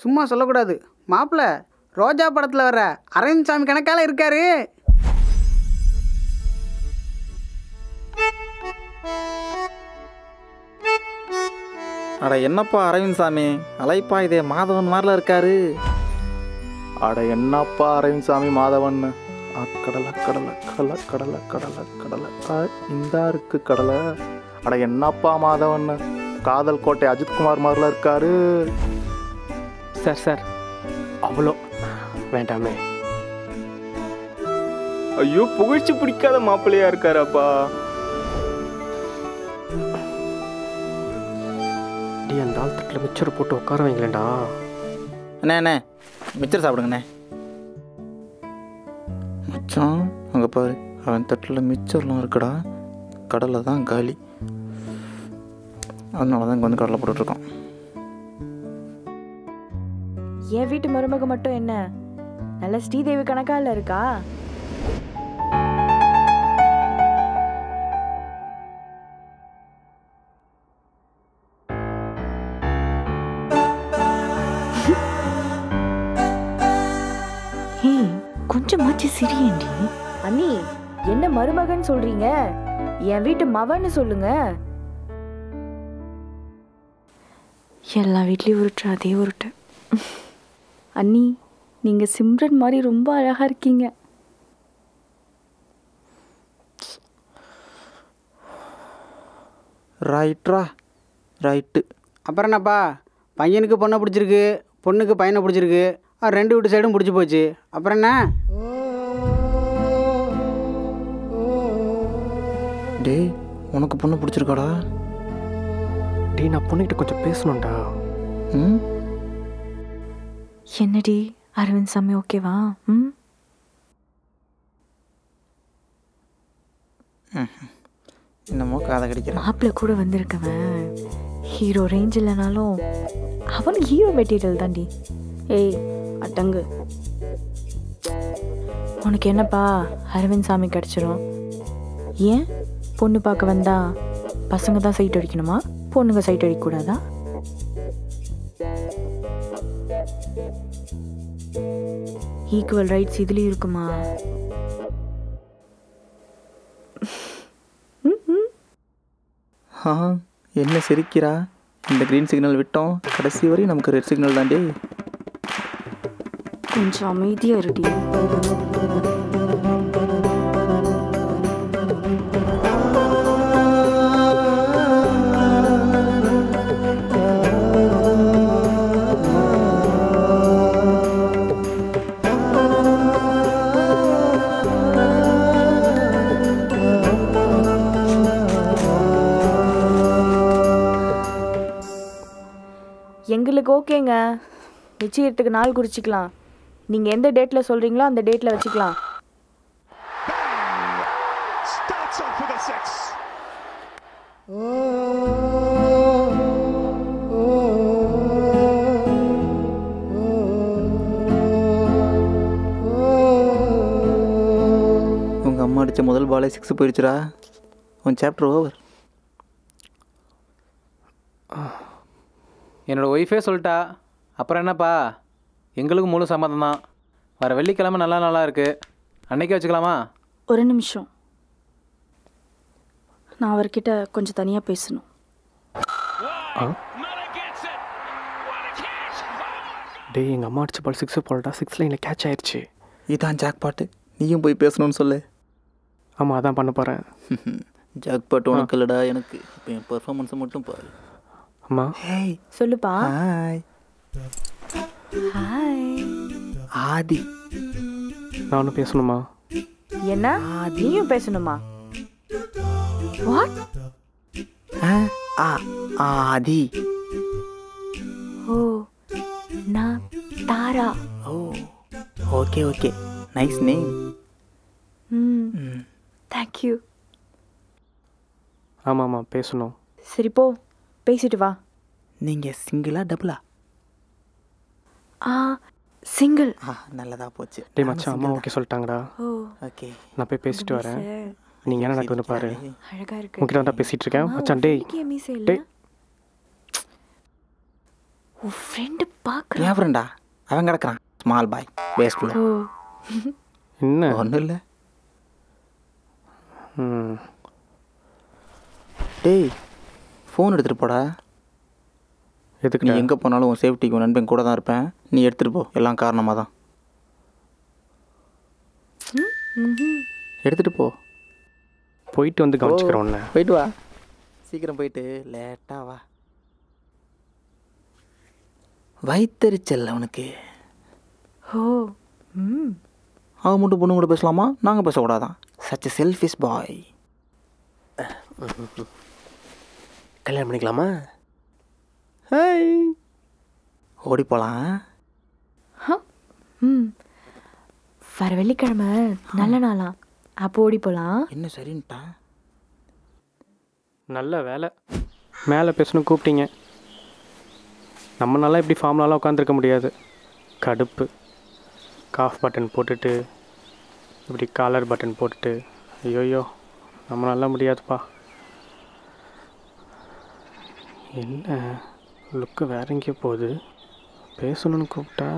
சும்மா சொல்லக்கூடாது. மாப்பிள்ள ரோஜா படத்தில் வர அரவிந்த் சாமி கணக்கால இருக்காரு. அட என்னப்பா அரவிந்த் சாமி, அலைப்பா இதே மாதவன் மாதிரில இருக்காரு. அட என்னப்பா அரவிந்த் சாமி மாதவன், கடலை கடலை கடலை கடலை கடலை கடலை இந்த இருக்கு கடலை. அட என்னப்பா மாதவன், காதல் கோட்டை அஜித்குமார் மாதிரில இருக்காரு. சார் அவ்வளோ வேண்டாமே. ஐயோ புகழ்ச்சி பிடிக்காத மாப்பிள்ளையா இருக்காரப்பா. அந்த ஆள் தட்டில் மிச்சரை போட்டு உட்கார வைங்களேண்டா. அண்ணே மிச்சர் சாப்பிடுங்கண்ணே. மச்சான் அங்கே பாரு, அவன் தட்டில் மிச்சர்லாம் இருக்குடா. கடலை தான் காலி, அதனால தான் இங்கே வந்து கடலை போட்டுட்ருக்கான். என் வீட்டு மருமக மட்டும் என்ன நல்ல ஸ்ரீதேவி கணக்கால இருக்கா? கொஞ்சமாச்சு சிரியண்டி. அண்ணி என்ன மருமகன் சொல்றீங்க? என் வீட்டு மவன்னு சொல்லுங்க. எல்லா வீட்லயும் உருட்டு அதே உருட்டு. அண்ணி நீங்க சிம்ரன் மாதிரி ரொம்ப அழகா இருக்கீங்க. ரைட்டு. அப்புறம் என்னப்பா, பையனுக்கு பொண்ணை பிடிச்சிருக்கு, பொண்ணுக்கு பையனை பிடிச்சிருக்கு, ரெண்டு வீட்டு சைடும் பிடிச்சி போச்சு. அப்புறம் என்ன? டேய் உனக்கு பொண்ணு பிடிச்சிருக்காடா? டேய் நான் பொண்ணுகிட்ட கொஞ்சம் பேசணும்டா. என்னடி அரவிந்த் சாமி ஓகேவா? என்னமோ காதை கடிக்கிறேன். மாப்பிள்ள கூட வந்திருக்கவன் ஹீரோ ரேஞ்ச் இல்லைனாலும் அவனும் ஹீரோ மெட்டீரியல் தாண்டி. ஏய் அட்டங்கு, உனக்கு என்னப்பா அரவிந்த் சாமி கிடச்சிரும். ஏன் பொண்ணு பார்க்க வந்தா பசங்க தான் சைட் அடிக்கணுமா, பொண்ணுங்க சைட் அடிக்கக்கூடாதா? ஈக்குவல் ரைட்ஸ் இதுலேயும் இருக்குமா? என்ன சிரிக்கிறா? இந்த க்ரீன் சிக்னல் விட்டோம், கடைசி வரை நமக்கு ரெட் சிக்னல் தாண்டி. கொஞ்சம் அமைதியா இருடி. எங்களுக்கு ஓகேங்க, நிச்சயத்துக்கு நாள் குறிச்சிக்கலாம். நீங்கள் எந்த டேட்டில் சொல்கிறீங்களோ அந்த டேட்டில் வச்சுக்கலாம். உங்கள் அம்மா அடித்த முதல் பாலே 6 போயிடுச்சுடா. உன் சாப்டர் ஓவர். என்னோடய ஒய்ஃபே சொல்லிட்டா. அப்புறம் என்னப்பா, எங்களுக்கு முழு சம்மதம் தான். வர வெள்ளிக்கிழமை நல்ல நாளாக இருக்குது, அன்னைக்கே வச்சுக்கலாமா? ஒரு நிமிஷம், நான் அவர்கிட்ட கொஞ்சம் தனியாக பேசணும். டேய் எங்கள் அம்மா அடிச்ச பால் 6 போலடா. 6 லைனில் கேட்ச் ஆயிடுச்சு. இதான் ஜாக் பாட்டு, நீயும் போய் பேசணும்னு சொல்லு. ஆமாம் அதான் பண்ண போகிறேன். ஜாக் பாட்டு உனக்கு இல்லைடா, எனக்கு. இப்போ என் பெர்ஃபார்மன்ஸை மட்டும் பாரு. அம்மா ஹேய் சொல்லுப்பா. ஹாய். ஹாய். ஆதி. நானும் பேசணுமா? என்ன நீயும் பேசணுமா? வாட்? ஆதி. ஓ நான் Tara. Oh okay okay, nice name. Thank you. ஆமாம்மா பேசணும். சரி போ பேசிட்டு வா. நீங்கள் சிங்கிளா டபுளா? சிங்கிள். நல்லதா போச்சு. டேய் மச்சான் அம்மா ஓகே சொல்லிட்டாங்கடா. ஓகே நான் போய் பேசிட்டு வரேன். நீங்கள் என்ன நடக்குதுன்னு பாரு. அழகா இருக்கு. உங்ககிட்ட தான் பேசிகிட்டு இருக்கேன் மச்சான். டேய் டேய் உன் ஃப்ரெண்டு பார்க்குறேன். என் ஃப்ரெண்டா? அவன் கிடக்குறான் ஸ்மால் பாய் வேஸ்ட்ல. ஓ என்ன? ஒன்றும் இல்லை. ம். டேய் ஃபோன் எடுத்துகிட்டு போடா. நீ எதுக்கு? எங்கே போனாலும் உன் சேஃப்டிக்கு உன் நண்பன் கூட தான் இருப்பேன். நீ எடுத்துகிட்டு போ. எல்லாம் காரணமாக தான். எடுத்துகிட்டு போ. போயிட்டு வந்து கவனிச்சுக்கிறேன் உன்னை. போயிட்டு வா. சீக்கிரம் போயிட்டு லேட்டாக வா. வைத்தறிச்சல் அவனுக்கு. ஓ ம் அவன் மட்டும் பொண்ணு கூட பேசலாமா? நாங்கள் பேசக்கூடாதான். சச் எ செல்ஃபிஷ் பாய். கல்யாணம் பண்ணிக்கலாமா? ஓடி போகலாம். ம் வர வெள்ளிக்கிழமை நல்ல நாளா, அப்போ ஓடி போகலாம். என்ன சரின்ட்டா? நல்ல வேலை மேலே பேசணும் கூப்பிட்டீங்க. நம்மளால இப்படி ஃபார்ம்லாலாம் உட்காந்துருக்க முடியாது. கடுப்பு. காஃப் பட்டன் போட்டுட்டு இப்படி காலர் பட்டன் போட்டுட்டு ஐயோயோ நம்மளால முடியாதுப்பா. என்ன லுக்கு வேற எங்கேயோ போகுது. பேசணும்னு கூப்பிட்டா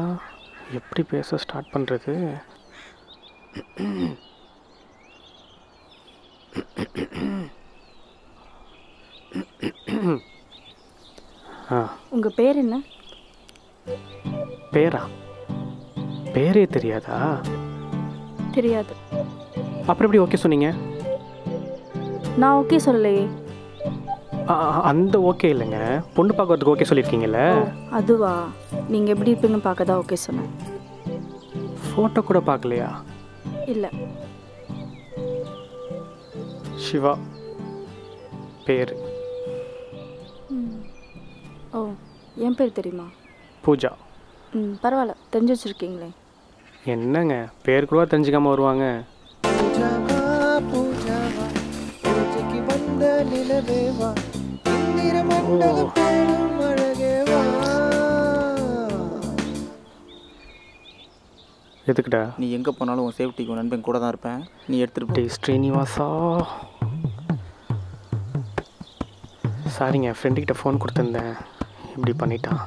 எப்படி பேச ஸ்டார்ட் பண்ணுறது? ஆ உங்கள் பேர் என்ன? பேரா? பேரே தெரியாதா? தெரியாது. அப்புறம் எப்படி ஓகே சொன்னீங்க? நான் ஓகே சொல்லலையே. அந்த ஓகே இல்லைங்க, பொண்ணு பார்க்கறதுக்கு ஓகே சொல்லியிருக்கீங்கல்ல. அதுவா? நீங்கள் எப்படி இருப்பீங்கன்னு பார்க்க தான் ஓகே சொன்னேன். ஃபோட்டோ கூட பார்க்கலையா? இல்லை. சிவா பேர். ஓ என் பேர் தெரியுமா? பூஜா. ம் பரவாயில்ல, தெரிஞ்சு வச்சுருக்கீங்களே. என்னங்க பேர் கூட தெரிஞ்சுக்காம வருவாங்க. எதுக்குடா? நீ எங்கே போனாலும் உன் சேஃப்டிக்கு உன் நண்பன் கூட தான் இருப்பேன். நீ எடுத்துகிட்டு போ. டே ஸ்ரீனிவாசா, சாரிங்க ஃப்ரெண்டுக்கிட்ட ஃபோன் கொடுத்துருந்தேன், இப்படி பண்ணிட்டான்.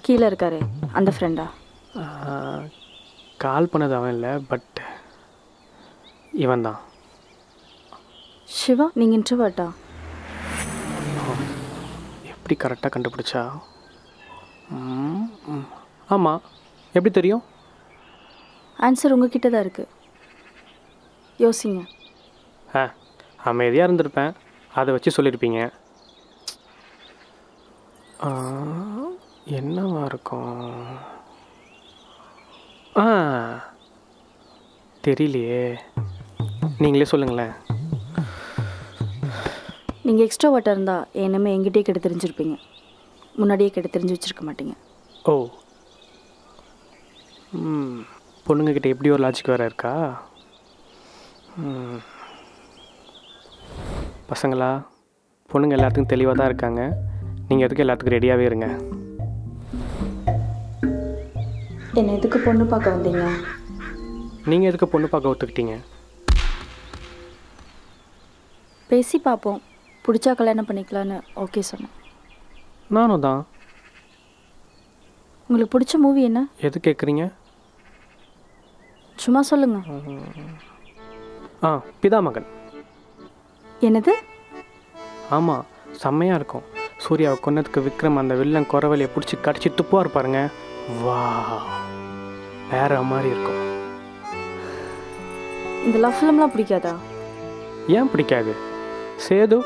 கீழே இருக்காரு அந்த ஃப்ரெண்டா? கால் பண்ணது அவன் இல்லை, பட் இவன் தான். சிவா, நீங்கள் இன்ட்ரோவர்ட்டா? எப்படி கரெக்டாக கண்டுபிடிச்சா? ஆமாம். எப்படி தெரியும்? ஆன்சர் உங்ககிட்ட தான் இருக்குது, யோசிங்க. அமைதியாக இருந்திருப்பேன், அதை வச்சு சொல்லியிருப்பீங்க. என்னவா இருக்கும்? தெரியலையே, நீங்களே சொல்லுங்களேன். நீங்கள் எக்ஸ்ட்ரோவர்ட்டாக இருந்தால் என்னமே எங்கிட்டே கேட்டு தெரிஞ்சிருப்பீங்க, முன்னாடியே கேட்டு தெரிஞ்சு வச்சுருக்க மாட்டீங்க. ஓ பொண்ணுங்கக்கிட்ட எப்படி ஒரு லாஜிக் வேறு இருக்கா? பசங்களா, பொண்ணுங்க எல்லாத்துக்கும் தெளிவாக தான் இருக்காங்க. நீங்கள் எதுக்கு எல்லாத்துக்கும் ரெடியாகவே இருங்க. என்ன எதுக்கு பொண்ணு பார்க்க வந்தீங்க? நீங்கள் எதுக்கு பொண்ணு பார்க்க ஒத்துக்கிட்டீங்க? பேசி பார்ப்போம், பிடிச்சா கல்யாணம் பண்ணிக்கலான்னு ஓகே சொன்னேன். நானும் தான். உங்களுக்கு பிடிச்ச மூவி என்ன? எது கேட்குறீங்க? சும்மா சொல்லுங்க. பிதாமகன். என்னது? ஆமாம், செம்மையாக இருக்கும். சூர்யாவை கொன்னதுக்கு விக்ரம் அந்த வில்லன் குறவலையை பிடிச்சி கடிச்சு துப்பாக இருப்பாருங்க. வா, வேற மாதிரி இருக்கும். இந்த லவ் ஃபிலிம்லாம் பிடிக்காதா? ஏன் பிடிக்காது? சேது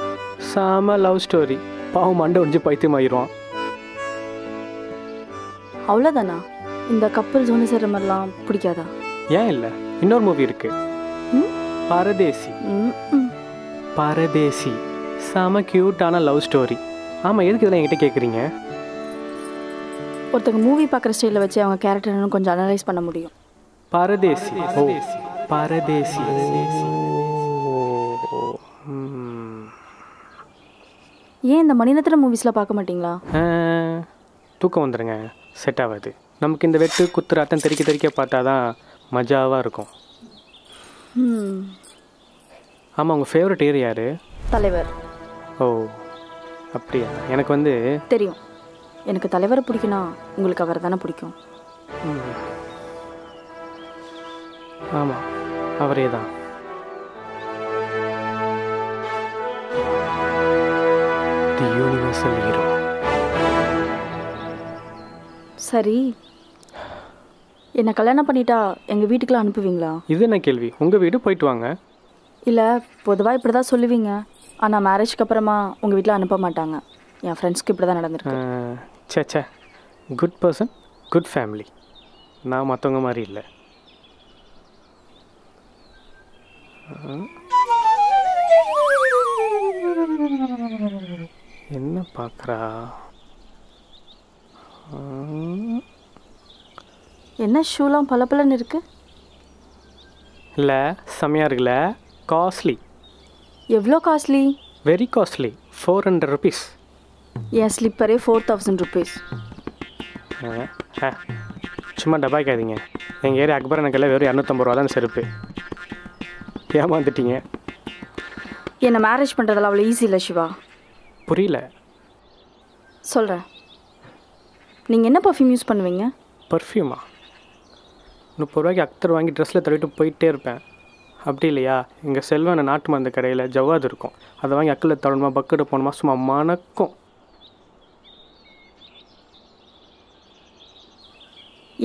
சாம லவ் ஸ்டோரி, பாவம் மண்டை ஒடிஞ்சு பைத்தியமாயிடுவான். அவ்வளோதானா? இந்த கப்பல் ஒன்று சேர்ற மாதிரிலாம் பிடிக்காதா? ஏன் இல்லை, இன்னொரு மூவி இருக்கு, பரதேசி. பரதேசி செம க்யூட்டான லவ் ஸ்டோரி. ஆமாம், எதுக்கு இதெல்லாம் என்கிட்ட கேட்குறீங்க? ஒருத்தங்க மூவி பார்க்குற ஸ்டைலில் வச்சு அவங்க கேரக்டர்னு கொஞ்சம் அனலைஸ் பண்ண முடியும். பரதேசி. ஓ பரதேசி. ஏன் இந்த மணிரத்னம் மூவிஸ்லாம் பார்க்க மாட்டிங்களா? தூக்கம் வந்துடுங்க, செட் ஆகாது நமக்கு. இந்த வெட்டு குத்து ரத்தம் தெறிக்க தெறிக்க பார்த்தா தான் மஜாவாக இருக்கும். ஆமாம், உங்கள் ஃபேவரட் ஏரியா யார்? தலைவர். ஓ அப்படியா? எனக்கு வந்து தெரியும். எனக்கு தலைவரை பிடிக்கும்னா உங்களுக்கு அவரை தானே பிடிக்கும். ஆமாம், அவரே தான். தி யூனிவர்சல் ஹீரோ. சரி, என்னை கல்யாணம் பண்ணிட்டா எங்கள் வீட்டுக்குலாம் அனுப்புவீங்களா? இது என்ன கேள்வி? உங்கள் வீடு போயிட்டு வாங்க. இல்லை, பொதுவாக இப்படி தான் சொல்லுவீங்க. ஆனால் மேரேஜ்க்கு அப்புறமா உங்கள் வீட்டில் அனுப்ப மாட்டாங்க. என் ஃப்ரெண்ட்ஸ்க்கு இப்படி தான் நடந்திருக்கு. சே, குட் பர்சன், குட் ஃபேமிலி. நான் மற்றவங்க மாதிரி இல்லை. என்ன பார்க்குறா? என்ன ஷூலாம் பளபளன்னு இருக்கு? இல்லை, செம்மையாக இருக்குல்ல? காஸ்ட்லி. எவ்வளோ காஸ்ட்லி? Very costly. 400 rupees. என் ஸ்லிப்பரே 4000 rupees. சும்மா டபாய்க்காதீங்க. எங்கள் ஏரியா அக்பர் எனக்கெல்லாம் வெறும் 250 ரூபா தான் செருப்பு. ஏமாந்துட்டீங்க. என்னை மேரேஜ் பண்ணுறதெல்லாம் அவ்வளோ ஈஸி இல்லை சிவா. புரியல. சொல்கிறேன். நீங்கள் என்ன பர்ஃப்யூம் யூஸ் பண்ணுவீங்க? பர்ஃப்யூமா? 30 ரூபாய்க்கு அக்தர் வாங்கி ட்ரெஸ்ஸில் தடவிட்டு போயிட்டே இருப்பேன். அப்படி இல்லையா, எங்கள் செல்வன நாட்டு மருந்து கடையில் ஜவ்வாது இருக்கும். அதை வாங்கி அக்கில் தடணுமா, பக்கெட்டு போகணுமா, சும்மா மணக்கும்.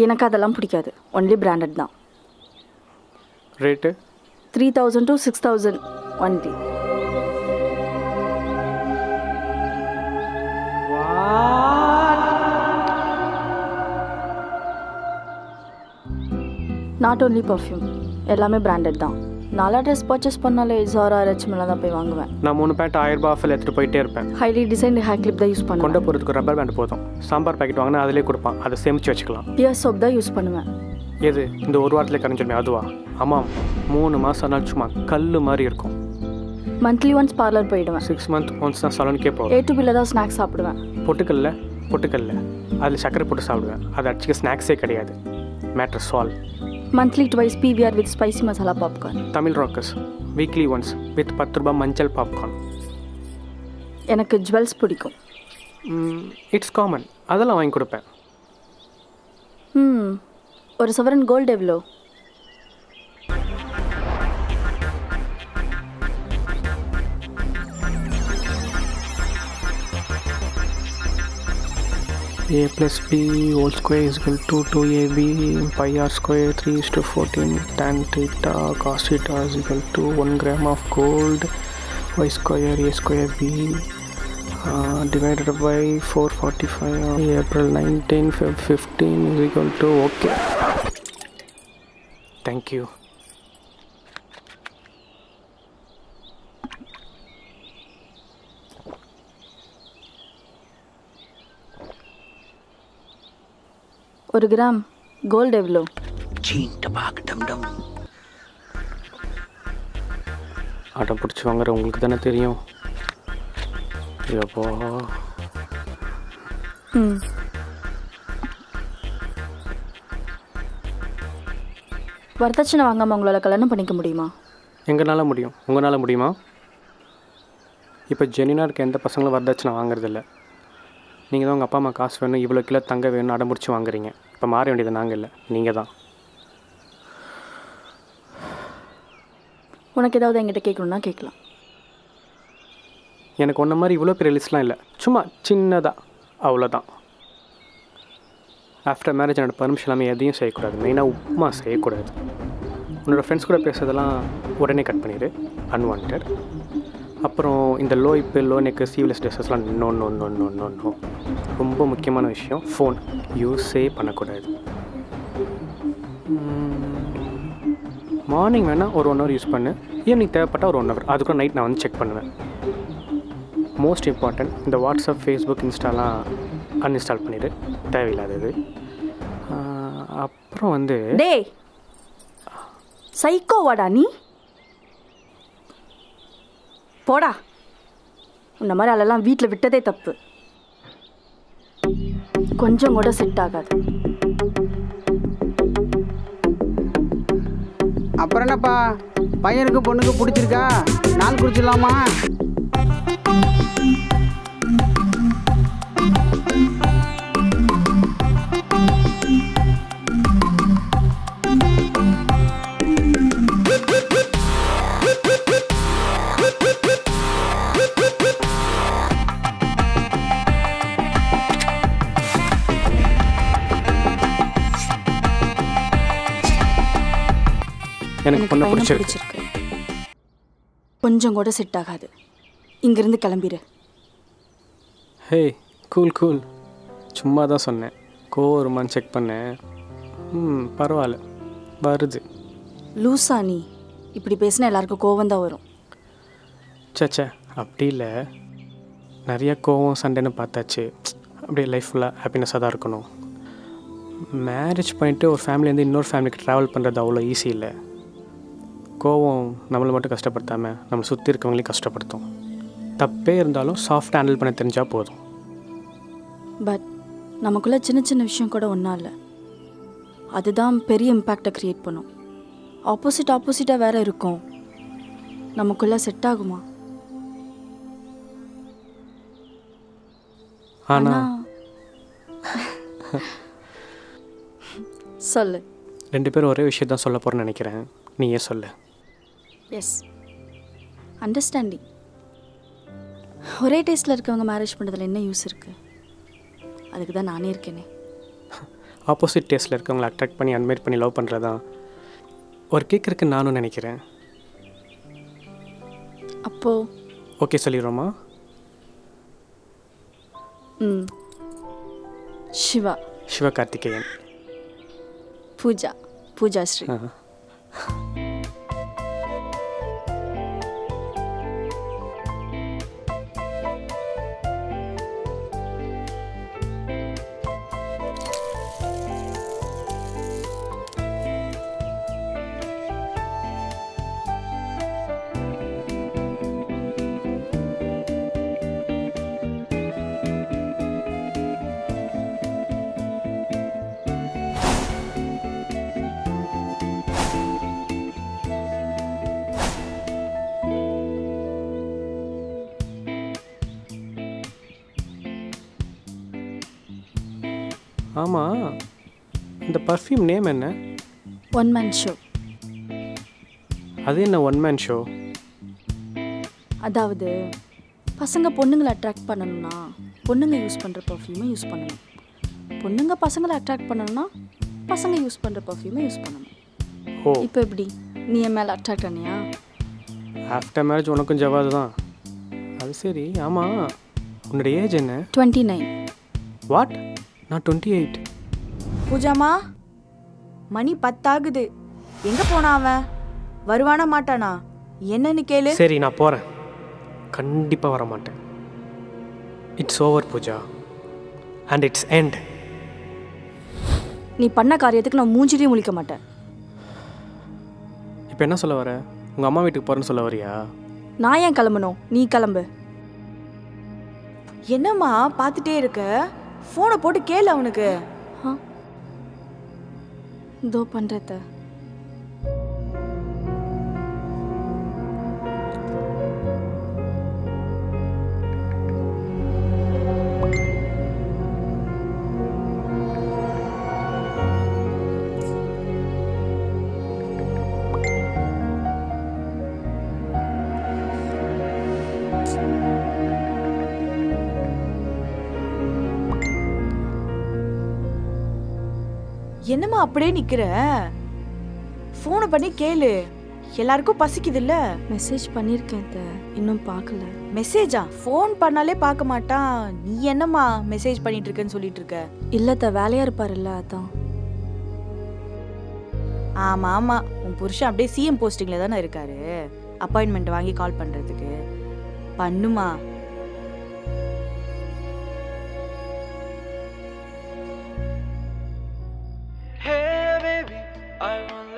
எனக்கு அதெல்லாம் பிடிக்காது. ஒன்லி பிராண்டட் தான். Rate 3000 to 6000 only. Not only perfume, எல்லாமே பிராண்டட் தான். நல்லா ட்ரெஸ் பர்ச்சேஸ் பண்ணாலே ஜாரா HM தான் போய் வாங்குவேன். நான் 3 பேண்ட் 1000 ரூபாய் ஆஃபில் எடுத்துகிட்டு போயிட்டே இருப்பேன். ஹைலி டிசைன்டு ஹேர் கிளிப் தான் யூஸ் கொண்ட பண்ணுவேன். போகிறதுக்கு ரப்பர் பேண்ட் போதும். சாம்பார் பாக்கெட் வாங்கினா அதிலே கொடுப்பான். அதை சேமித்து வச்சுக்கலாம். பியர் சோப் தான் யூஸ் பண்ணுவேன். எது இந்த ஒரு வாரத்தில் கரைஞ்சிருமே அதுவா? ஆமாம், 3 மாதம் ஆனால் சும்மா கல் மாதிரி இருக்கும். மந்த்லி ஒன்ஸ் பார்லர் போயிடுவேன். 6 months ஒன்ஸ் தான் சலனுக்கே போவேன். A2Bல தான் ஸ்நாக்ஸ் சாப்பிடுவேன். பொட்டுக்கல்ல அதில் சர்க்கரை போட்டு சாப்பிடுவேன். அது அடிச்சுக்க ஸ்நாக்ஸே கிடையாது. Matter solve. Monthly twice PVR with spicy masala popcorn. Tamil Rockers weekly once with 10 ரூபாய் மஞ்சள் பாப்கார்ன். எனக்கு ஜுவல்ஸ் பிடிக்கும். இட்ஸ் காமன், அதெல்லாம் வாங்கி கொடுப்பேன். ஒரு சவரன் கோல்டு எவ்வளோ? A plus B whole square is equal to 2AB pi r square 3:14 tan theta cos theta is equal to 1 gram of gold y square A square B divided by 445 April 1915 is equal to okay. Thank you. ஒரு gram gold எவ்வளோ? ஆட்டம் பிடிச்சி வாங்குற உங்களுக்கு தானே தெரியும். எப்போ வரதட்சணை வாங்காமல் உங்களால் கல்யாணம் பண்ணிக்க முடியுமா? எங்களால் முடியும், உங்களால் முடியுமா? இப்போ ஜெனினாக இருக்க எந்த பசங்களும் வரதட்சணை வாங்குறதில்ல. நீங்கள் தான் உங்கள் அப்பா அம்மா காசு வேணும், இவ்வளோ கிலோ தங்க வேணும் அடம்பிடிச்சி வாங்குறீங்க. இப்போ மாற வேண்டியது நாங்கள் இல்லை, நீங்கள் தான். உனக்கு ஏதாவது என்கிட்ட கேட்கணுன்னா கேட்கலாம். எனக்கு ஒன்றை மாதிரி இவ்வளோ பெரிய லிஸ்ட்லாம் இல்லை, சும்மா சின்னதாக அவ்வளோதான். ஆஃப்டர் மேரேஜ் என்னோடய பர்மிஷன் எல்லாமே எதையும் செய்யக்கூடாது. மெயினாக உப்புமா செய்யக்கூடாது. உன்னோடய ஃப்ரெண்ட்ஸ் கூட பேசுறதெல்லாம் உடனே கட் பண்ணிடு, அன்வான்ட். அப்புறம் இந்த லோ இப்போ லோ நெக்கு சீவ்லெஸ் ட்ரெஸ்ஸஸ்லாம் no no no no no no. ரொம்ப முக்கியமான விஷயம், ஃபோன் யூஸே பண்ணக்கூடாது. மார்னிங் வேணால் ஒரு 1 hour யூஸ் பண்ணு, ஈவினிங் தேவைப்பட்டால் ஒரு 1 hour. அதுக்கும் நைட் நான் வந்து செக் பண்ணுவேன். மோஸ்ட் இம்பார்ட்டன்ட், இந்த வாட்ஸ்அப் ஃபேஸ்புக் இன்ஸ்டாலாம் அன்இன்ஸ்டால் பண்ணிவிடு, தேவையில்லாதது. அப்புறம் வந்து டேய் சைக்கோவாடா நீ, போடா. இந்த மாதிரி ஆளெல்லாம் வீட்டில் விட்டதே தப்பு. கொஞ்சம் கூட செட் ஆகாது. அப்புறம் என்னப்பா, பையனுக்கு பொண்ணுக்கு பிடிச்சிருக்கா? நாள் குறிச்சிடலாமா? எனக்கு பொண்ணு பையனை பிடிச்சிருக்கு. கொஞ்சம் கூட செட் ஆகாது. இங்கிருந்து கிளம்பிடு. ஹே கூல் கூல், சும்மா தான் சொன்னேன். வருமான்னு செக் பண்ணேன். பரவாயில்ல, வருது. லூசா நீ? இப்படி பேசினா எல்லாருக்கும் கோவம் தான் வரும். சே அப்படி இல்லை. நிறைய கோவம் சண்டைன்னு பார்த்தாச்சு. அப்படியே லைஃப் ஃபுல்லாக ஹாப்பினஸாக தான் இருக்கணும். மேரேஜ் பண்ணிவிட்டு ஒரு ஃபேமிலிலேருந்து இன்னொரு ஃபேமிலிக்கு ட்ராவல் பண்ணுறது அவ்வளோ ஈஸி இல்லை. கோவம் நம்மளை மட்டும் கஷ்டப்படுத்தாமல் நம்மளை சுற்றி இருக்கவங்களையும் கஷ்டப்படுத்தும். தப்பே இருந்தாலும் சாஃப்டாக ஹேண்டில் பண்ண தெரிஞ்சால் போதும். பட் நமக்குள்ளே சின்ன சின்ன விஷயம் கூட ஒன்றா இல்லை, அதுதான் பெரிய இம்பேக்டை க்ரியேட் பண்ணும். ஆப்போசிட்டாக வேறு இருக்கும். நமக்குள்ளே செட் ஆகுமா? ஆனால் சொல்லு. 2 பேரும் ஒரே விஷயம் தான் சொல்ல போகிறேன்னு நினைக்கிறேன். நீயே சொல்லு. Yes, understanding. ஒரே டேஸ்ட்டில் இருக்கவங்க மேரேஜ் பண்ணுறதுல என்ன யூஸ் இருக்குது? அதுக்கு தான் நானே இருக்கேனே. ஆப்போசிட் டேஸ்ட்டில் இருக்கவங்களை அட்ராக்ட் பண்ணி அட்மைர் பண்ணி லவ் பண்ணுறது தான் ஒரு கேக் இருக்குன்னு நானும் நினைக்கிறேன். அப்போது ஓகே சொல்லிடுறோமா? சிவகார்த்திகேயன். பூஜா ஸ்ரீ. ஆமாம், இந்த பர்ஃப்யூம் நேம் என்ன? One man show. அது என்ன ஒன் மேன் ஷோ? அதாவது பசங்க பொண்ணுங்களை அட்ராக்ட் பண்ணணும்னா பொண்ணுங்க யூஸ் பண்ணுற பர்ஃப்யூமை யூஸ் பண்ணணும். பொண்ணுங்க பசங்களை அட்ராக்ட் பண்ணணும்னா பசங்க யூஸ் பண்ணுற பர்ஃப்யூமை யூஸ் பண்ணணும். ஓ, இப்போ எப்படி நீ என் மேலே அட்ராக்ட் ஆனியா? ஆஃப்டர் மேரேஜ் உனக்கும் ஜவாது தான். அது சரி. ஆமாம், உன்னோட ஏஜ் என்ன? 29. வாட்? நான் 28. பூஜாமா, மணி 10 ஆகுது. எங்கே போனா அவன்? வருவானா மாட்டானா? என்னன்னு கேளு. சரி, நான் போகிறேன். கண்டிப்பாக வர மாட்டேன். It's over Pooja, and it's end. நீ பண்ண காரியத்துக்கு நான் மூஞ்சிலையும் முழிக்க மாட்டேன். இப்போ என்ன சொல்ல வர? உங்கள் அம்மா வீட்டுக்கு போகிறேன்னு சொல்ல வரியா? நான் ஏன் கிளம்பணும்? நீ கிளம்பு. என்னம்மா பார்த்துட்டே இருக்க? ஃபோனை போட்டு கேளு அவனுக்கு. இதோ பண்ணுறத. என்னம்மா அப்படியே நிக்கிற? ஃபோனை பண்ணி கேளு. எல்லாருக்கும் பசிக்குது இல்ல? மெசேஜ் பண்ணியிருக்கேன், இன்னும் பார்க்கல. மெசேஜா? ஃபோன் பண்ணாலே பார்க்க மாட்டான். நீ என்னம்மா மெசேஜ் பண்ணிட்டு இருக்கேன்னு சொல்லிட்டு இருக்க? இல்ல வேலையா இருப்பாருல்ல, அதான். ஆமா ஆமா, உன் புருஷன் அப்படியே சிஎம் போஸ்டிங்ல தானே இருக்காரு. அப்பாயின்மெண்ட் வாங்கி கால் பண்றதுக்கு. பண்ணுமா.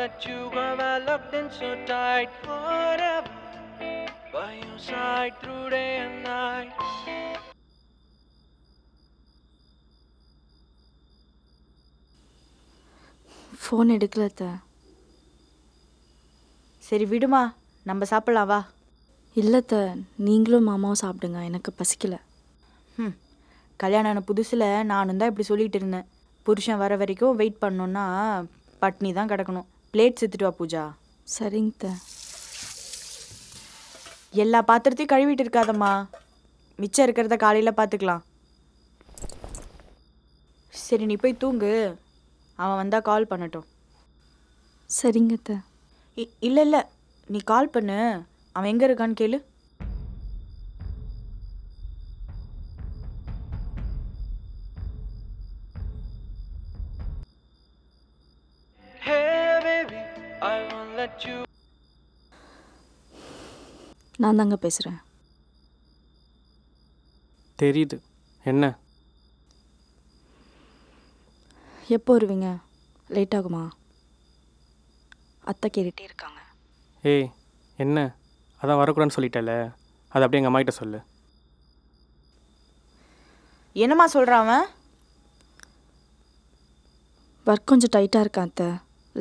Let you go, I locked in so tight forever by your side through day and night. Phone எடுக்கல. சரி விடுமா, நம்ம சாப்பிடலாம் வா. இல்லை நீங்களும் மாமாவும் சாப்பிடுங்க, எனக்கு பசிக்கல. கல்யாணம் ஆன புதுசில் நானும் தான் இப்படி சொல்லிட்டு இருந்தேன். புருஷன் வர வரைக்கும் வெயிட் பண்ணோன்னா பட்னி தான் கிடக்கணும். பிளேட்ஸ் எடுத்துட்டு வா பூஜா. சரிங்க. எல்லா பாத்திரத்தையும் கழுவிட்டு இருக்காதம்மா, மிச்சம் இருக்கிறத காலையில் பார்த்துக்கலாம். சரி நீ போய் தூங்கு, அவன் வந்தால் கால் பண்ணட்டும். சரிங்க. இல்லை இல்லை, நீ கால் பண்ணு, அவன் எங்கே இருக்கான்னு கேளு. Hey baby, I won't let you. நான் தாங்க பேசுகிறேன். தெரியுது. என்ன? எப்போ வருவீங்க? லேட் ஆகுமா? அத்தை கேட்டுகிட்டே இருக்காங்க. ஏய் என்ன, அதான் வரக்கூடாதுன்னு சொல்லிட்டல, அது அப்படியே எங்கள் அம்மாகிட்ட சொல்லு. என்னம்மா சொல்கிறான் அவன்? ஒர்க் கொஞ்சம் டைட்டாக இருக்கா அத்தை,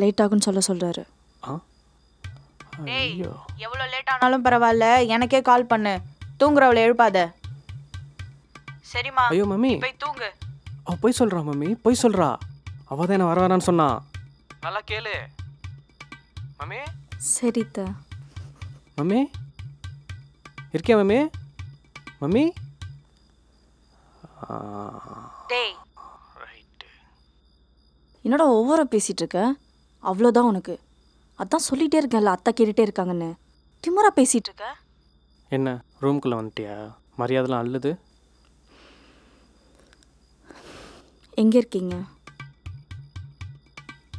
லேட் ஆகுன்னு சொல்கிறாரு. டேய், எவ்வளோ லேட் ஆனாலும் பரவாயில்ல, எனக்கே கால் பண்ணு. தூங்குறவளை எழுப்பாத. சரிம்மா? ஐயோ மம்மி, போய் தூங்கு. அவள் போய் சொல்கிறா மம்மி, போய் சொல்கிறா. அவள் தான் என்ன வர வேணான்னு சொன்னா. நல்லா கேளு மம்மி. சரி அத்தை. மம்மி இருக்கியா மம்மி? மம்மி டேய், என்னடா ஓவரா பேசிகிட்டு இருக்க? அவ்வளோதான் உனக்கு. அதான் சொல்லிகிட்டே இருக்கேன்ல, அத்தை கேட்டுகிட்டே இருக்காங்கன்னு. திமுறா பேசிகிட்டு இருக்க. என்ன ரூம்குள்ளே வந்துட்டியா? மரியாதைலாம் அல்லுது. எங்கே இருக்கீங்க?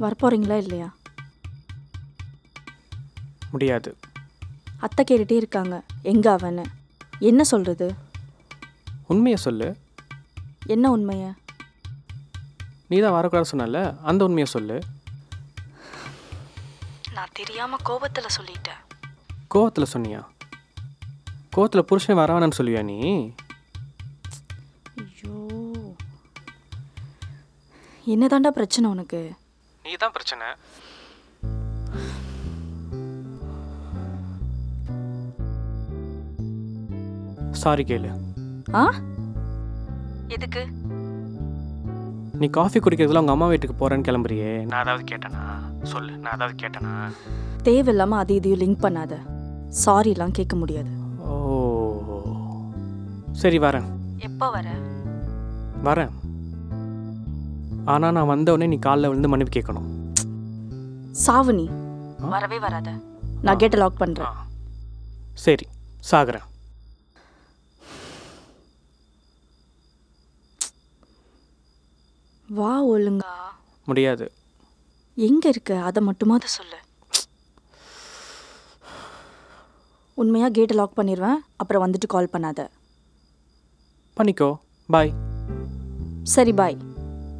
வரப்போகிறீங்களா இல்லையா? முடியாது. அத்தை கேட்டுகிட்டே இருக்காங்க எங்கே அவன்னு. என்ன சொல்கிறது? உண்மையை சொல்லு. என்ன உண்மையை? நீ தான் வரக்கூடாது சொன்னல, அந்த உண்மையை சொல்லு. நான் தெரியாமல் கோபத்தில் சொல்லிட்டேன். கோவத்தில் சொன்னியா? கோவத்தில் புருஷன் வர வேணான்னு சொல்லுவியா நீ? ஐயோ, என்னதாண்டா பிரச்சனை உனக்கு? நீ தான் பிரச்சனை. சாரி கேளு. ஆ? எதுக்கு? நீ காஃபி குடிக்கிறதுல உங்கள் அம்மா வீட்டுக்கு போகிறேன்னு கிளம்புறியே, நான் அதாவது கேட்டேனா? சொல்லு, நான் அதாவது கேட்டேனா? தேவையில்லாமல் அது இதையும் லிங்க் பண்ணாத. சாரிலாம் கேட்க முடியாது. ஓ சரி வரேன். எப்போ வர? வரேன். ஆனால் நான் வந்தவுடனே நீ காலைல விழுந்து மன்னிப்பு கேட்கணும். சாவு நீ. வரவே வராத. நான் கேட்டை லாக் பண்ணுறேன். சரி சாகுறேன். வா ஒழுங்கா. முடியாது. எங்கே இருக்க அதை மட்டுமாவது சொல்லு. உண்மையாக கேட்டை லாக் பண்ணிடுவேன், அப்புறம் வந்துட்டு கால் பண்ணாத. பண்ணிக்கோ. பாய். சரி பாய்.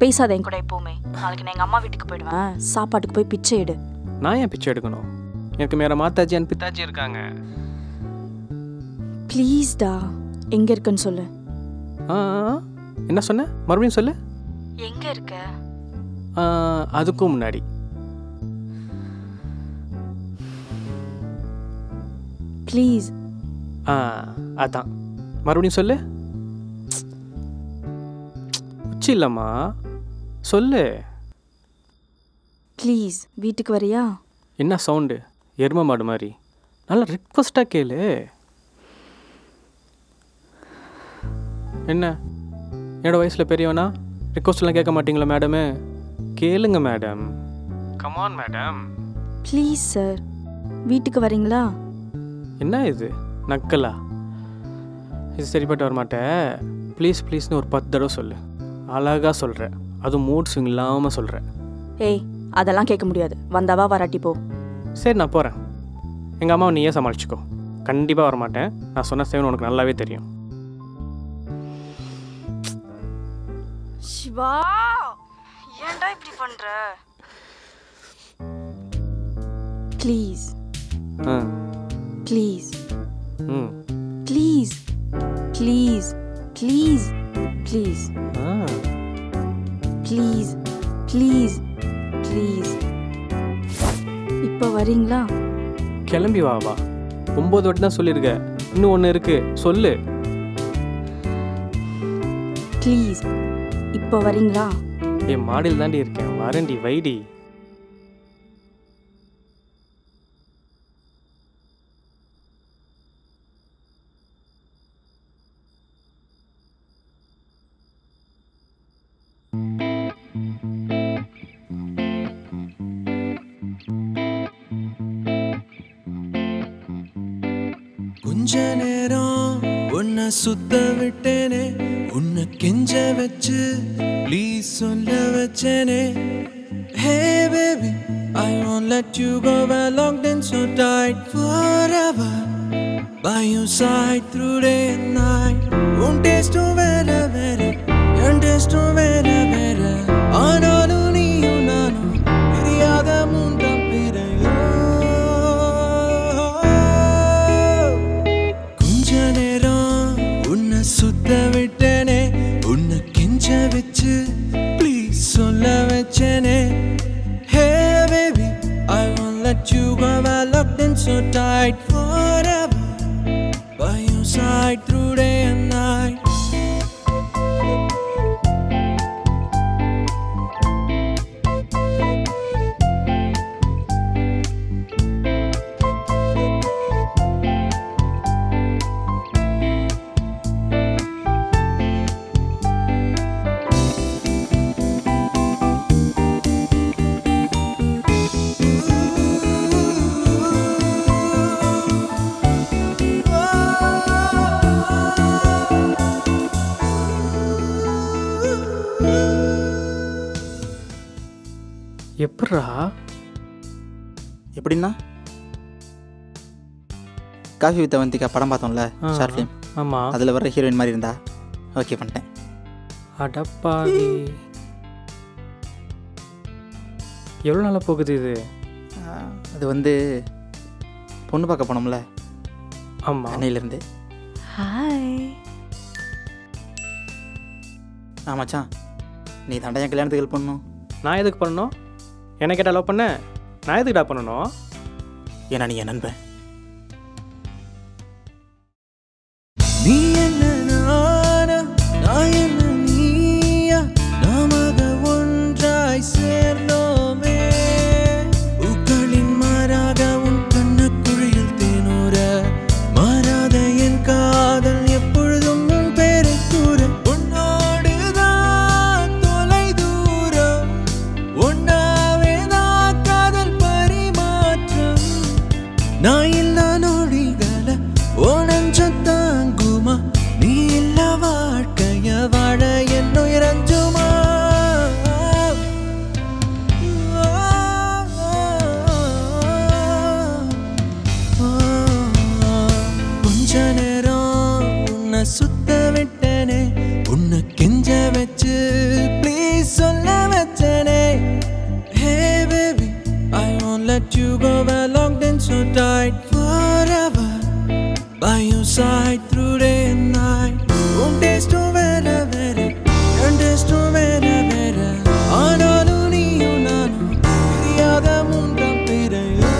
பேசாத என் கூட எப்போவுமே. நாளைக்கு நான் எங்கள் அம்மா வீட்டுக்கு போயிடுவேன். சாப்பாட்டுக்கு போய் பிச்சை எடு. நான் ஏன் பிச்சை எடுக்கணும்? எனக்கு மேலே மாத்தாஜி அண்ட் பித்தாஜி இருக்காங்க. ப்ளீஸ்டா, எங்கே இருக்குன்னு சொல்லு. என்ன சொன்ன? மறுபடியும் சொல்லு. எங்கே இருக்க? அதுக்கும் முன்னாடி. ப்ளீஸ். அதான் மறுபடியும் சொல்லு. உச்சி இல்லைம்மா, சொல்லு. ப்ளீஸ் வீட்டுக்கு வரியா? என்ன சவுண்டு? எரும மாடு மாதிரி. நல்லா ரிக்வஸ்ட்டாக கேளு. என்ன என்னோட வயசில் பெரியவனா? ரிக்வஸ்ட்லாம் கேட்க மாட்டீங்களா மேடமு? கேளுங்க madam. Come on madam. Please sir, வீட்டுக்கு வரீங்களா? என்ன இது நக்கலா? இது சரிப்பட்டு வரமாட்டேன். ப்ளீஸ் ப்ளீஸ்னு ஒரு 10 தடவை சொல்லு. அழகாக சொல்கிறேன், அதுவும் மூட் ஸ்விங் இல்லாமல் சொல்கிறேன். ஏய், அதெல்லாம் கேட்க முடியாது. வந்தாவா வராட்டி போ. சரி நான் போகிறேன். எங்கள் அம்மாவை நீயே சமாளிச்சுக்கோ. கண்டிப்பாக வரமாட்டேன். நான் சொன்ன சேவன் உனக்கு நல்லாவே தெரியும். சிவா, ஏன்டா இப்படி பண்ற? Please please please please please please please please please. இப்போ வரீங்களா? கிளம்பி வா. 9 வாட்டி தான் சொல்லியிருக்க, இன்னும் ஒன்று இருக்குது, சொல்லு. ப்ளீஸ் இப்போ வரீங்களா? என் மாடியில் தாண்டி இருக்கேன், வரேன்டி, வைடி. கொஞ்ச நேரம் உன்னை சுத்த விட்டேனே, உன்னை கெஞ்ச வச்சு ப்ளீஸ் சொல்ல வச்சேனே. Hey baby, I won't let you go. We're locked in so tight forever, by your side through day and night. Un taste vera vera, un taste vera vera. Aanalu neeyum naanum piriyada moondam pirayo. Konja neram unna sutta vittene, unna kenja vechu please solla vechene. Hey baby, I won't let you go. We're locked in so tight forever, by your side through day and night. எப்பட்றா? எப்படின்னா coffee with Avantika படம் பார்த்தோம்ல, short film. ஆமாம். அதில் வர heroine மாதிரி இருந்தா okay பண்ணிட்டேன். அடப்பாவி, எவ்வளோ நாளாக போகுது இது? அது வந்து பொண்ணு பார்க்க போனோம்ல, ஆமாம், அன்னையிலேருந்து. ஹாய். மச்சான், நீ தாண்டா என் கல்யாணத்துக்கு ஹெல்ப் பண்ணணும். நான் எதுக்கு பண்ணணும்? என்ன கேட்டால் லவ் பண்ண நான் எதுக்குடா பண்ணணும்? ஏன்னா நீ என் நண்பன். நீ என்ன நானா, நான் என்ன நீயா, நாமக ஒன்றாய் சேர்ந்தோமே. பூக்களின் மாறாக உன் கண்ணக்குழியில் தேனூர, மாறாத என் காதல் எப்பொழுதும் உன் பேரை கூற. உன்னோடுதான் தொலை தூரம், ஒன்னாவே தான் காதல் பரிமாற்றம். நான் இல்லா நொடிகள ஓனஞ்சம் தாங்குமா, நீ இல்ல வாழ்க்கைய வாழ என்னுயிரஞ்சுமா. கொஞ்ச நேரம் உன்னை சுத்த விட்டனே, உன்னை கெஞ்ச வச்சு ப்ளீஸ் சொல்ல வச்சனே. Hey baby, I won't let you go. We're locked in so tight forever, by your side through day and night. Un taste vera vera, un taste vera vera. Aanalu neeyum naanum piriyada moondam pirayo.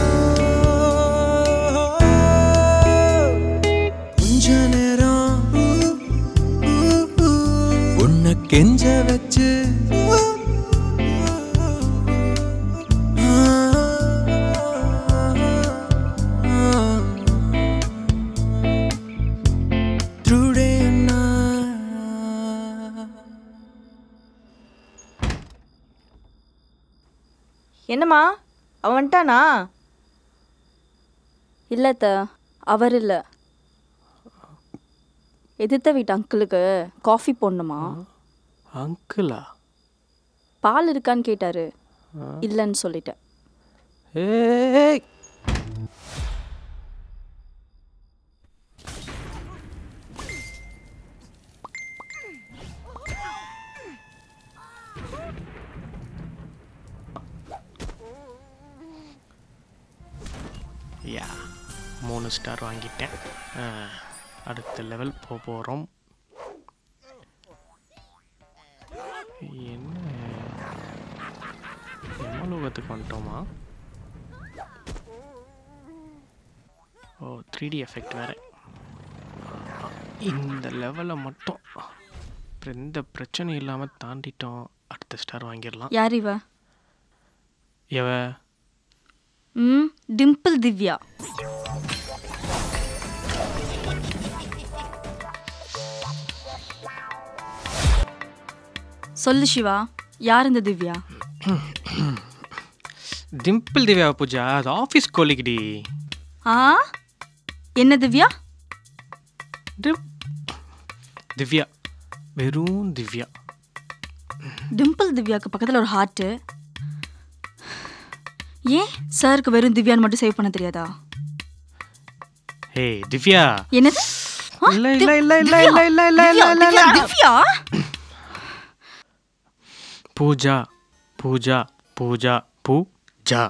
Konja neram unna kenja vechu through day and night. என்னம்மா அவன் வந்துட்டானா? இல்லை அவர் இல்லை, எதிர்த்த வீட்டு அங்கிளுக்கு coffee போடணுமா. அங்கிளா? பால் இருக்கான்னு கேட்டாரு, இல்லைன்னு சொல்லிட்டேன். ஏய், யா 3 ஸ்டார் வாங்கிட்டேன். அடுத்த லெவல் போகிறோம். என்ன எம்மலோகத்துக்கு வந்துட்டோமா? ஓ 3D எஃபெக்ட் வேறு. இந்த லெவலை மட்டும் எந்த பிரச்சனையும் இல்லாமல் தாண்டிட்டோம். அடுத்த ஸ்டார் வாங்கிடலாம். யார் இவ? எவ? டிம்பிள் திவ்யா. சொல்லு சிவா, யார் இந்த திவ்யா? டிம்பிள் திவ்யா பூஜா, அது ஆஃபீஸ் கோலிக்கிடி. என்ன திவ்யா? திவ்யா, வெறும் திவ்யா. டிம்பிள் திவ்யாவுக்கு பக்கத்தில் ஒரு ஹார்ட்டு. ஏன் சாருக்கு வெறும் திவ்யான்னு மட்டும் சேவ் பண்ண தெரியாதா? ஏய் திவ்யா. என்னது? இல்ல இல்ல இல்ல இல்ல இல்ல இல்ல இல்ல இல்ல இல்ல இல்ல. திவ்யா. பூஜா பூஜா பூஜா பூஜா.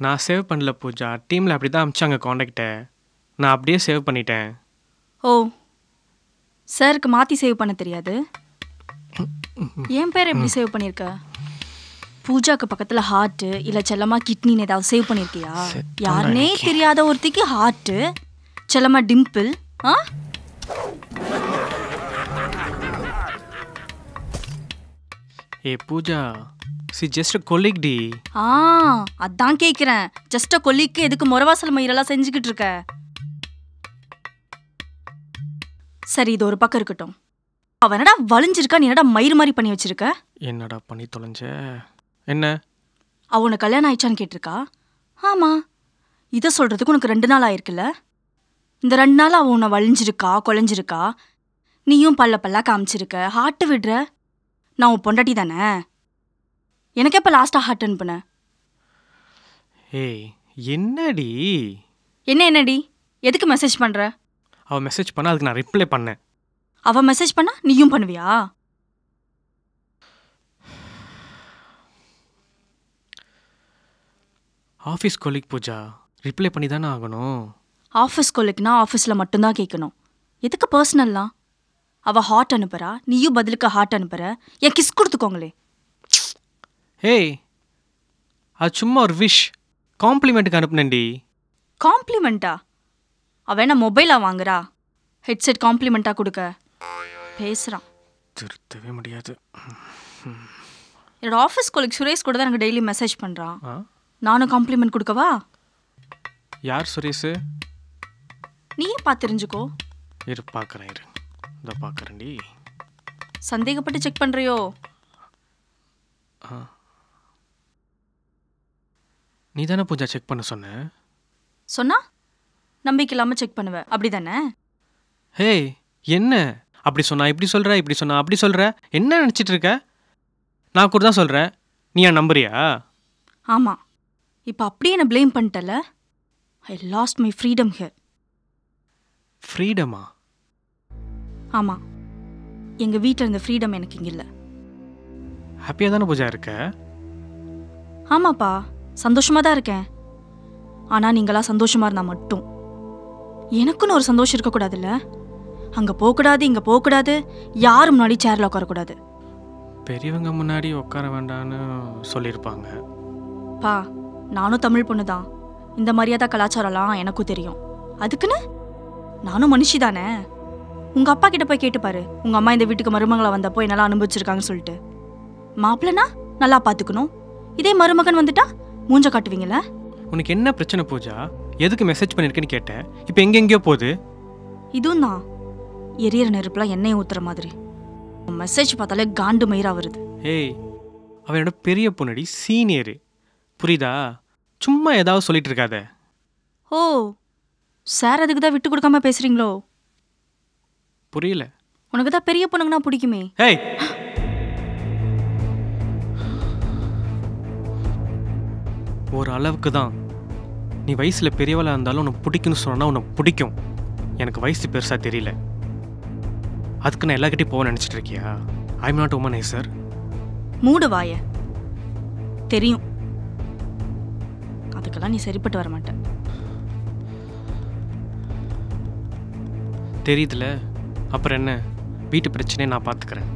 நான் சேவ் பண்ணல பூஜா. டீமில் அப்படி தான் அனுப்பிச்சாங்க காண்டாக்டை. நான் அப்படியே சேவ் பண்ணிட்டேன். ஓ, சாருக்கு மாற்றி சேவ் பண்ண தெரியாது. என் பேர் எப்படி சேவ் பண்ணியிருக்க? பூஜாக்கு பக்கத்தில் ஹார்ட்டு இல்லை செல்லமா கிட்னின்னு ஏதாவது சேவ் பண்ணியிருக்கியா? யாருனே தெரியாத ஒருத்திக்கு ஹார்ட்டு, செல்லமா டிம்பிள். ஆ, ஏ பூஜா, சி ஜஸ்ட் கொலிக் டி. அதான் கேட்குறேன். ஜஸ்ட் கொல்லிக்கு எதுக்கு முறவாசல் மயிரெல்லாம் செஞ்சுக்கிட்டு இருக்க? சரி, இது ஒரு பக்கம் இருக்கட்டும். அவன் என்னடா வலிஞ்சிருக்கா, நீ என்னடா மயிறு மாதிரி பண்ணி வச்சிருக்க? என்னடா பண்ணி தொலைஞ்ச? என்ன அவனை கல்யாணம் ஆயிடுச்சான்னு கேட்டிருக்கா? ஆமாம். இதை சொல்கிறதுக்கு உனக்கு 2 நாள் ஆயிருக்குல்ல? இந்த 2 நாள் அவன் உன்னை வலிஞ்சிருக்கா, கொலைஞ்சிருக்கா, நீயும் பல்ல காமிச்சிருக்க, ஹார்ட்டு விடுற. நான் உன் பொண்டாட்டி தானே? எனக்கு எப்போ லாஸ்ட்டாக ஹார்ட் அனுப்புன? ஏய் என்னடி? என்னடி? எதுக்கு மெசேஜ் பண்ணுற? அவள் மெசேஜ் பண்ண அதுக்கு நான் ரிப்ளை பண்ணேன். அவள் மெசேஜ் பண்ணா நீயும் பண்ணுவியா? ஆஃபீஸ் கொலிக் பூஜா, ரிப்ளை பண்ணி தானே ஆகணும். ஆஃபீஸ் கொல்லுக்குனா ஆஃபீஸில் மட்டும்தான் கேட்கணும். எதுக்கு பர்சனல்லாம்? அவள் ஹார்ட் அனுப்புறா, நீயும் பதிலுக்கு ஹார்ட் அனுப்புற. என் கிஸ் கொடுத்துக்கோங்களே. ஏய், அது சும்மா ஒரு விஷ், காம்ப்ளிமெண்ட்டுக்கு அனுப்புனேன்டி. காம்ப்ளிமெண்ட்டா? அவன் என்ன மொபைலாக வாங்குறா? ஹெட்செட் காம்ப்ளிமெண்ட்டாக கொடுக்க பேசுகிறான். திருத்தவே முடியாது. என்னோட ஆஃபீஸ் கொலிக் சுரேஷ் கூட தான் எனக்கு டெய்லி மெசேஜ் பண்ணுறான். நானும் காம்ப்ளிமெண்ட் கொடுக்கவா? யார் சுரேஷ்? நீயே பார்த்து தெரிஞ்சுக்கோ. இரு பார்க்குறேன், இரு இதை பார்க்குறேன்டி. சந்தேகப்பட்டு செக் பண்ணுறியோ? நீ தானே பூஜா செக் பண்ண சொன்னா நம்பிக்கை இல்லாமல் செக் பண்ணுவேன், அப்படி தானே? ஹேய், என்ன அப்படி சொன்னா இப்படி சொல்கிற, இப்படி சொன்னா அப்படி சொல்கிற, என்ன நினச்சிட்டு இருக்க? நான் கூட தான் சொல்கிறேன், நீ ஏன் நம்புறியா? ஆமாம், இப்போ அப்படியே என்ன ப்ளேம் பண்ணிட்டல. I lost my freedom here. ஃப்ரீடமா? ஆமாம், எங்கள் வீட்டில் இருந்த ஃப்ரீடம் எனக்கு இங்கே இல்லை. ஹாப்பியாக தானே பூஜா இருக்க? ஆமாப்பா, சந்தோஷமாக தான் இருக்கேன். ஆனால் நீங்களாம் சந்தோஷமாக இருந்தால் மட்டும். எனக்குன்னு ஒரு சந்தோஷம் இருக்கக்கூடாதுல்ல? அங்கே போகக்கூடாது, இங்கே போகக்கூடாது, யார் முன்னாடி சேரில் உட்காரக்கூடாது. பெரியவங்க முன்னாடி உட்கார வேண்டான்னு சொல்லியிருப்பாங்க. பா, நானும் தமிழ் பொண்ணு தான். இந்த மரியாதை கலாச்சாரம்லாம் எனக்கும் தெரியும். அதுக்குன்னு நானும் மனுஷி தானே. உங்கள் அப்பா கிட்ட போய் கேட்டுப்பாரு, உங்கள் அம்மா இந்த வீட்டுக்கு மருமகளை வந்தப்போ என்னெல்லாம் அனுபவிச்சிருக்காங்கன்னு சொல்லிட்டு. மாப்பிள்ளனா நல்லா பார்த்துக்கணும், இதே மருமகன் வந்துட்டா மூஞ்ச காட்டுவீங்கள? உனக்கு என்ன பிரச்சனை பூஜா? எதுக்கு மெசேஜ் பண்ணியிருக்கேன்னு கேட்டேன், இப்போ எங்கெங்கேயோ போகுது. இதுவும் தான் எரியற நெருப்புலாம் எண்ணெயை ஊற்றுற மாதிரி. மெசேஜ் பார்த்தாலே காண்டு மயிரா வருது. ஏய், அவனோட பெரிய பொண்ணடி, சீனியரு, புரியுதா? சும்மா ஏதாவது சொல்லிட்டு இருக்காத. ஓ, சார் அதுக்கு தான் விட்டு கொடுக்காம பேசுறீங்களோ? புரியல. உனக்கு தான் பெரிய பொண்ணுங்கன்னா பிடிக்குமே. ஏய், ஒரு அளவுக்கு தான். நீ வயசில் பெரியவளாக இருந்தாலும் உனக்கு பிடிக்குன்னு சொன்னா உனக்கு பிடிக்கும். எனக்கு வயசு பெருசாக தெரியல, அதுக்கு நான் எல்லாக்கிட்டையும் போக நினச்சிட்டு இருக்கியா? I am not womaniser. மூடு வாய. தெரியும், அதுக்கெல்லாம் நீ சரிப்பட்டு வர மாட்ட. தெரியுதுல, அப்புறம் என்ன? வீட்டு பிரச்சனையை நான் பார்த்துக்கிறேன்.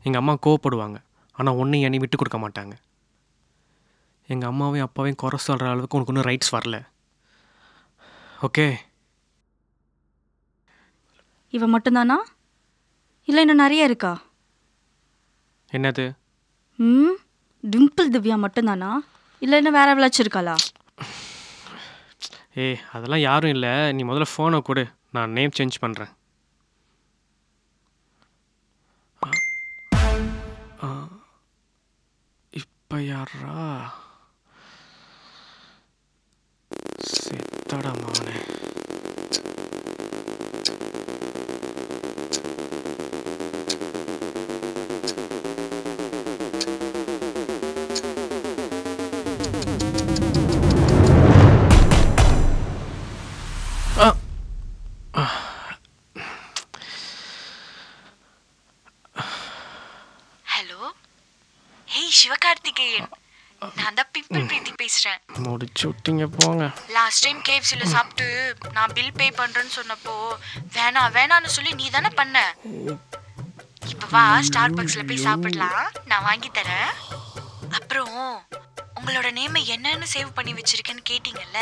எங்கள் அம்மா கோவப்படுவாங்க, ஆனால் ஒன்றையும் என்னை விட்டு கொடுக்க மாட்டாங்க. எங்கள் அம்மாவையும் அப்பாவையும் குறை சொல்கிற அளவுக்கு உனக்கு ஒன்றும் ரைட்ஸ் வரல, ஓகே? இவன் மட்டும்தானா இல்லை இன்னும் நிறைய இருக்கா? என்னது? டிம்பிள் திவ்யா மட்டும்தானா இல்லை இன்னும் வேற எவ்வளாச்சும் இருக்காளா? ஏய், அதெல்லாம் யாரும் இல்லை. நீ முதல்ல ஃபோனை கொடு, நான் நேம் சேஞ்ச் பண்ணுறேன். இப்போ யாரா? செத்தடா மகனே. சிவகார்த்திகேயன். நான் தான் பிம்பிள் பிரீத்தி பேசுறேன். முடிச்சு விட்டீங்க போங்க. லாஸ்ட் டைம் கேஎஃப்சில சாப்பிட்டு நான் பில் பே பண்றேன்னு சொன்னப்போ வேணான்னு சொல்லி நீ தானே பண்ண. இப்ப வா ஸ்டார் பக்ஸ்ல போய் சாப்பிடலாம், நான் வாங்கி தரேன். அப்புறம் உங்களோட நேம் என்னன்னு சேவ் பண்ணி வச்சிருக்கேன்னு கேட்டீங்கல்ல,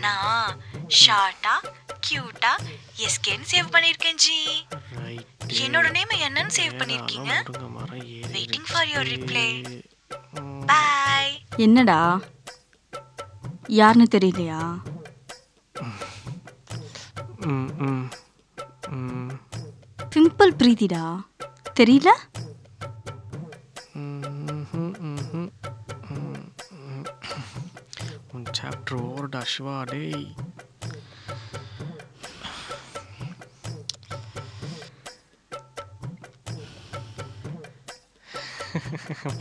நான் ஷார்ட்டா கியூட்டா எஸ்கேன்னு சேவ் பண்ணிருக்கேன் ஜி. என்னோட நேம் என்னன்னு சேவ் பண்ணிருக்கீங்க? Waiting for your reply. Bye. என்னடா யாருன்னு தெரியலையா? பிம்பிள் பிரீத்திடா, தெரியல? உன் சாப்டர் ஓவர்டா சிவா டேய்.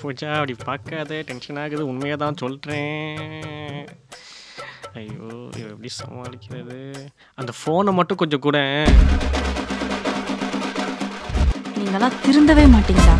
பூஜா அப்படி பார்க்காத, டென்ஷன் ஆகுது. உண்மையாக தான் சொல்கிறேன். ஐயோ இவ எப்படி சமாளிக்கிறது? அந்த ஃபோனை மட்டும் கொஞ்சம் கூட. நீங்களாம் திருந்தவே மாட்டீங்களா?